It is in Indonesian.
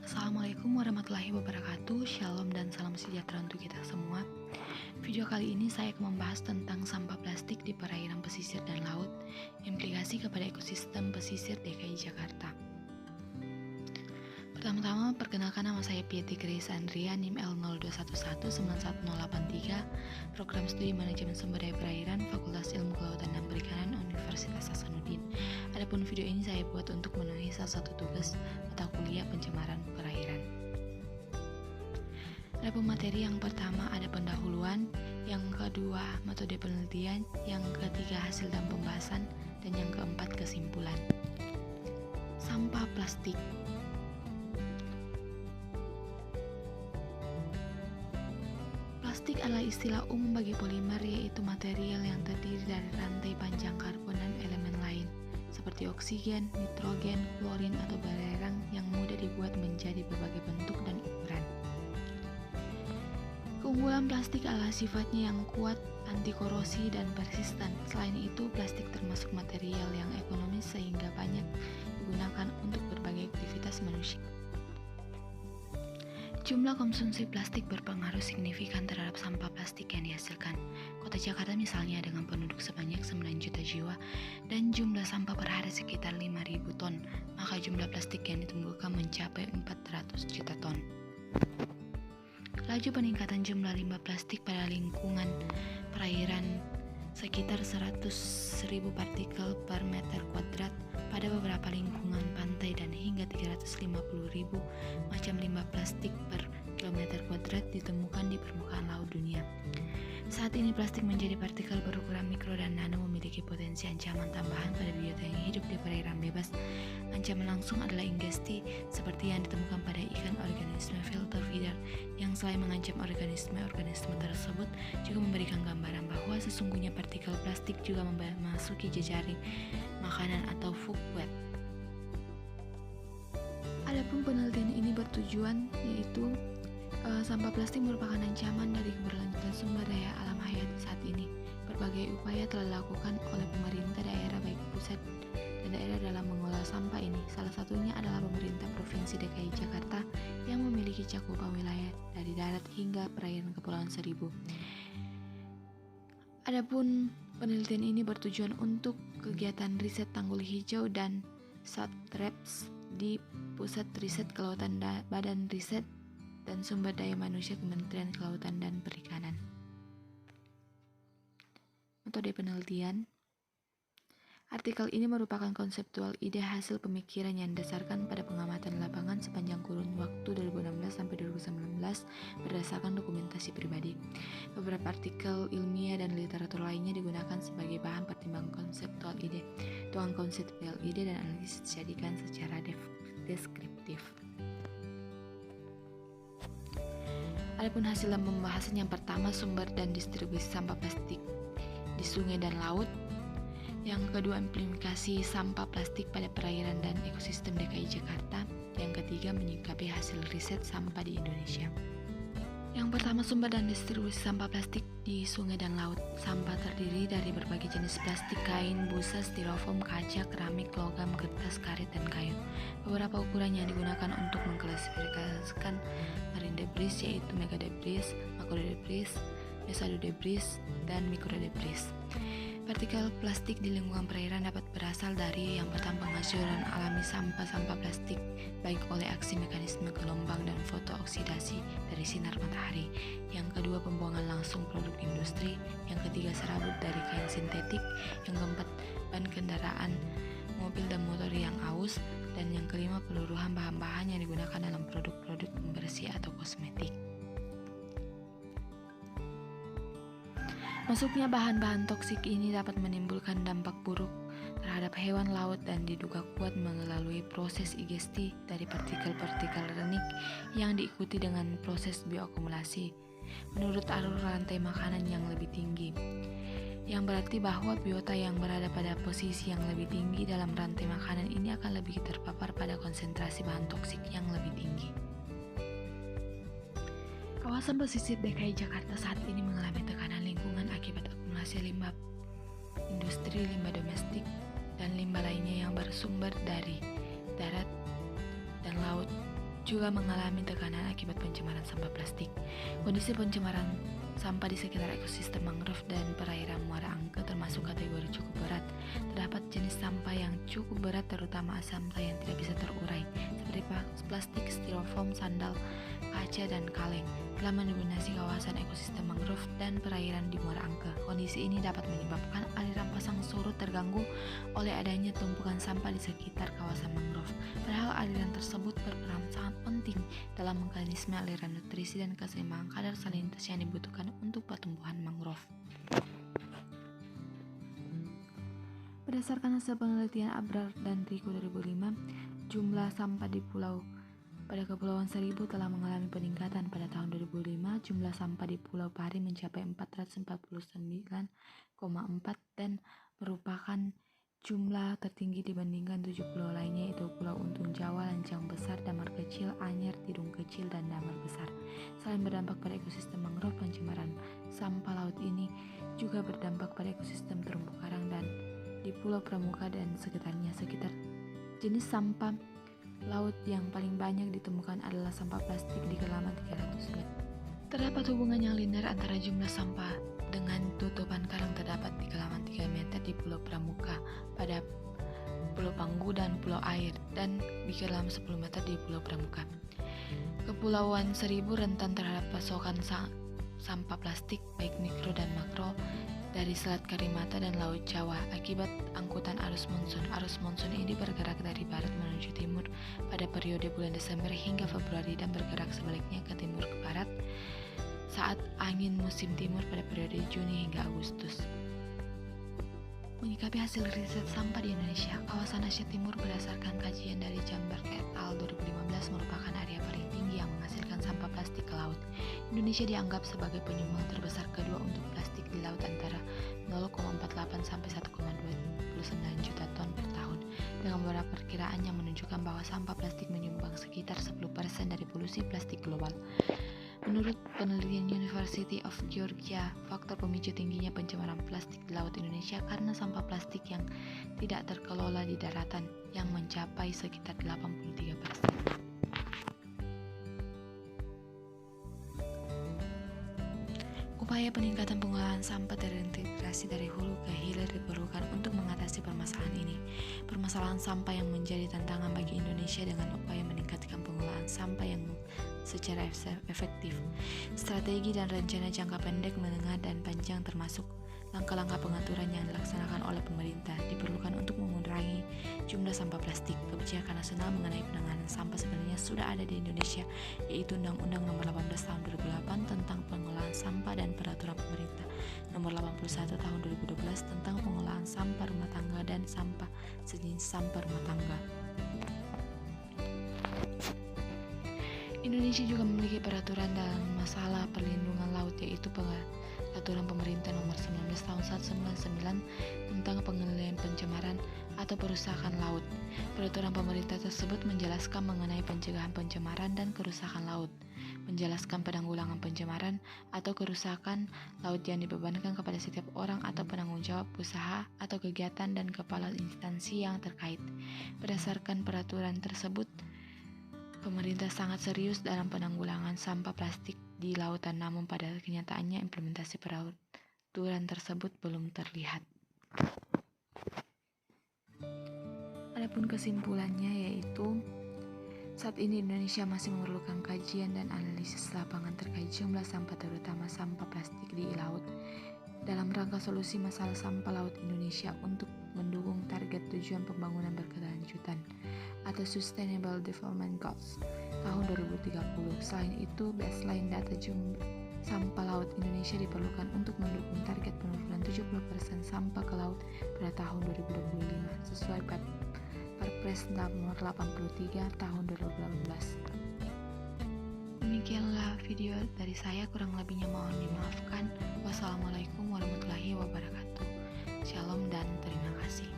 Assalamualaikum warahmatullahi wabarakatuh. Shalom dan salam sejahtera untuk kita semua. Video kali ini saya akan membahas tentang sampah plastik di perairan pesisir dan laut, implikasi kepada ekosistem pesisir DKI Jakarta. Pertama-tama, perkenalkan nama saya Piety Grace Andrea, NIM L0211911083, Program Studi Manajemen Sumber Daya Perairan, Fakultas Ilmu Kelautan dan Perikanan, Universitas Hasanuddin. Adapun video ini saya buat untuk memenuhi salah satu tugas mata kuliah pencemaran perairan. Adapun materi yang pertama ada pendahuluan, yang kedua metode penelitian, yang ketiga hasil dan pembahasan, dan yang keempat kesimpulan. Sampah plastik. Plastik adalah istilah umum bagi polimer, yaitu material yang terdiri dari rantai panjang karbon dan elemen lain seperti oksigen, nitrogen, klorin, atau belerang yang mudah dibuat menjadi berbagai bentuk dan ukuran. Keunggulan plastik adalah sifatnya yang kuat, anti korosi, dan persisten. Selain itu, plastik termasuk material yang ekonomis sehingga banyak digunakan untuk berbagai aktivitas manusia. Jumlah konsumsi plastik berpengaruh signifikan terhadap sampah plastik yang dihasilkan. Kota Jakarta misalnya dengan penduduk sebanyak 9 juta jiwa dan jumlah sampah per hari sekitar 5.000 ton, maka jumlah plastik yang ditimbulkan mencapai 400 juta ton. Laju peningkatan jumlah limbah plastik pada lingkungan perairan sekitar 100.000 partikel per meter kuadrat pada beberapa lingkungan pantai dan hingga 350.000 macam limbah plastik per kilometer kuadrat ditemukan di permukaan laut dunia. Saat ini plastik menjadi partikel berukuran mikro dan nano memiliki potensi ancaman tambahan pada biota yang hidup di perairan bebas. Ancaman langsung adalah ingesti seperti yang ditemukan pada ikan organisme filter feeder yang selain mengancam organisme tersebut juga memberikan gambaran bahwa sesungguhnya partikel plastik juga memasuki jejaring makanan atau food web. Adapun penelitian ini bertujuan yaitu sampah plastik merupakan ancaman dari keberlanjutan sumber daya alam hayati saat ini. Berbagai upaya telah dilakukan oleh pemerintah daerah baik pusat dan daerah dalam mengolah sampah ini. Salah satunya adalah pemerintah Provinsi DKI Jakarta yang memiliki cakupan wilayah dari darat hingga perairan Kepulauan Seribu. Adapun penelitian ini bertujuan untuk kegiatan riset tanggul hijau dan SATREPS di Pusat Riset Kelautan Badan Riset dan Sumber Daya Manusia Kementerian Kelautan dan Perikanan. Metode penelitian. Artikel ini merupakan konseptual ide hasil pemikiran yang didasarkan pada pengamatan lapangan sepanjang kurun waktu 2016 sampai 2019 berdasarkan dokumentasi pribadi. Beberapa artikel ilmiah dan literatur lainnya digunakan sebagai bahan pertimbangan konseptual ide. Tuang konseptual ide dan analisis dijadikan secara deskriptif. Adapun hasil dan pembahasan yang pertama, sumber dan distribusi sampah plastik di sungai dan laut. Yang kedua, implikasi sampah plastik pada perairan dan ekosistem DKI Jakarta. Yang ketiga, menyikapi hasil riset sampah di Indonesia. Yang pertama, sumber dan distribusi sampah plastik di sungai dan laut. Sampah terdiri dari berbagai jenis plastik, kain, busa, styrofoam, kaca, keramik, logam, kertas, karet, dan kayu. Beberapa ukuran yang digunakan untuk mengklasifikasikan marine debris yaitu megadebris, makrodebris, mesodebris, dan mikrodebris. Partikel plastik di lingkungan perairan dapat berasal dari yang pertama penghancuran alami sampah-sampah plastik baik oleh aksi mekanisme gelombang dan fotooksidasi dari sinar matahari. Yang kedua, pembuangan langsung produk industri. Yang ketiga, serabut dari kain sintetik. Yang keempat, ban kendaraan, mobil dan motor yang aus. Dan yang kelima, peluruhan bahan-bahan yang digunakan dalam produk-produk pembersih atau kosmetik. Masuknya bahan-bahan toksik ini dapat menimbulkan dampak buruk terhadap hewan laut dan diduga kuat melalui proses ingesti dari partikel-partikel renik yang diikuti dengan proses bioakumulasi menurut alur rantai makanan yang lebih tinggi. Yang berarti bahwa biota yang berada pada posisi yang lebih tinggi dalam rantai makanan ini akan lebih terpapar pada konsentrasi bahan toksik yang lebih tinggi. Kawasan pesisir DKI Jakarta saat ini mengalami tekanan lingkungan akibat akumulasi limbah industri, limbah domestik, dan limbah lainnya yang bersumber dari darat dan laut juga mengalami tekanan akibat pencemaran sampah plastik. Kondisi pencemaran sampah di sekitar ekosistem mangrove dan perairan Muara Angke termasuk kategori cukup berat. Terdapat jenis sampah yang cukup berat terutama sampah yang tidak bisa terurai seperti plastik, styrofoam, sandal, kaca, dan kaleng telah mendominasi kawasan ekosistem mangrove dan perairan di Muara Angke. Kondisi ini dapat menyebabkan aliran pasang surut terganggu oleh adanya tumpukan sampah di sekitar kawasan mangrove. Padahal aliran tersebut berperan sangat penting dalam mekanisme aliran nutrisi dan keseimbangan kadar salinitas yang dibutuhkan untuk pertumbuhan mangrove. Berdasarkan hasil penelitian Abrar dan Riko 2005, jumlah sampah di pada Kepulauan Seribu telah mengalami peningkatan. Pada tahun 2005, jumlah sampah di Pulau Pari mencapai 449,4 dan merupakan jumlah tertinggi dibandingkan 7 pulau lainnya, yaitu Pulau Untung Jawa, Lancang Besar, Damar Kecil, Anyer, Tidung Kecil, dan Damar Besar. Selain berdampak pada ekosistem mangrove, pencemaran sampah laut ini juga berdampak pada ekosistem terumbu karang dan di Pulau Pramuka dan sekitarnya. Sekitar jenis sampah laut yang paling banyak ditemukan adalah sampah plastik di kedalaman 300 meter. Terdapat hubungan yang linear antara jumlah sampah dengan tutupan karang terdapat di kedalaman 3 meter di Pulau Pramuka, pada Pulau Panggu dan Pulau Air, dan di kedalaman 10 meter di Pulau Pramuka. Kepulauan Seribu rentan terhadap pasokan sampah plastik baik mikro dan makro dari Selat Karimata dan Laut Jawa akibat angkutan arus monsun. Arus monsun ini bergerak dari barat menuju timur pada periode bulan Desember hingga Februari dan bergerak sebaliknya ke timur ke barat saat angin musim timur pada periode Juni hingga Agustus. Menyikapi hasil riset sampah di Indonesia, kawasan Asia Timur berdasarkan kajian dari Jamberg et al. 2015 merupakan area paling tinggi yang menghasilkan sampah plastik ke laut. Indonesia dianggap sebagai penyumbang terbesar kedua untuk plastik di laut antara 0,48 sampai 1,29 juta ton per tahun, dengan beberapa perkiraan yang menunjukkan bahwa sampah plastik menyumbang sekitar 10% dari polusi plastik global. Menurut penelitian University of Georgia, faktor pemicu tingginya pencemaran plastik di laut Indonesia karena sampah plastik yang tidak terkelola di daratan yang mencapai sekitar 83%. Upaya peningkatan pengolahan sampah terintegrasi dari hulu ke hilir diperlukan untuk mengatasi permasalahan ini. Permasalahan sampah yang menjadi tantangan bagi Indonesia dengan upaya meningkatkan pengolahan sampah yang secara efektif. Strategi dan rencana jangka pendek, menengah, dan panjang termasuk langkah-langkah pengaturan yang dilaksanakan oleh pemerintah diperlukan untuk mengurangi jumlah sampah plastik. Kebijakan nasional mengenai penanganan sampah sebenarnya sudah ada di Indonesia, yaitu Undang-Undang Nomor 18 Tahun 2008 tentang pengolahan sampah dan Peraturan Pemerintah Nomor 81 Tahun 2012 tentang pengolahan sampah rumah tangga dan sampah sejenis sampah rumah tangga. Indonesia juga memiliki peraturan dalam masalah perlindungan laut, yaitu Peraturan Pemerintah Nomor 19 Tahun 1999 tentang pengendalian pencemaran atau perusakan laut. Peraturan pemerintah tersebut menjelaskan mengenai pencegahan pencemaran dan kerusakan laut, menjelaskan penanggulangan pencemaran atau kerusakan laut yang dibebankan kepada setiap orang atau penanggung jawab usaha atau kegiatan dan kepala instansi yang terkait. Berdasarkan peraturan tersebut, pemerintah sangat serius dalam penanggulangan sampah plastik di lautan, namun pada kenyataannya implementasi peraturan tersebut belum terlihat. Adapun kesimpulannya yaitu saat ini Indonesia masih memerlukan kajian dan analisis lapangan terkait jumlah sampah, terutama sampah plastik di laut, dalam rangka solusi masalah sampah laut Indonesia untuk mendukung target tujuan pembangunan berkelanjutan atau Sustainable Development Goals tahun 2030. Selain itu, baseline data jumlah sampah laut Indonesia diperlukan untuk mendukung target penurunan 70% sampah ke laut pada tahun 2025 sesuai Perpres Nomor 83 Tahun 2018. Demikianlah video dari saya, kurang lebihnya mohon dimaafkan. Wassalamualaikum warahmatullahi wabarakatuh. Shalom dan terima kasih.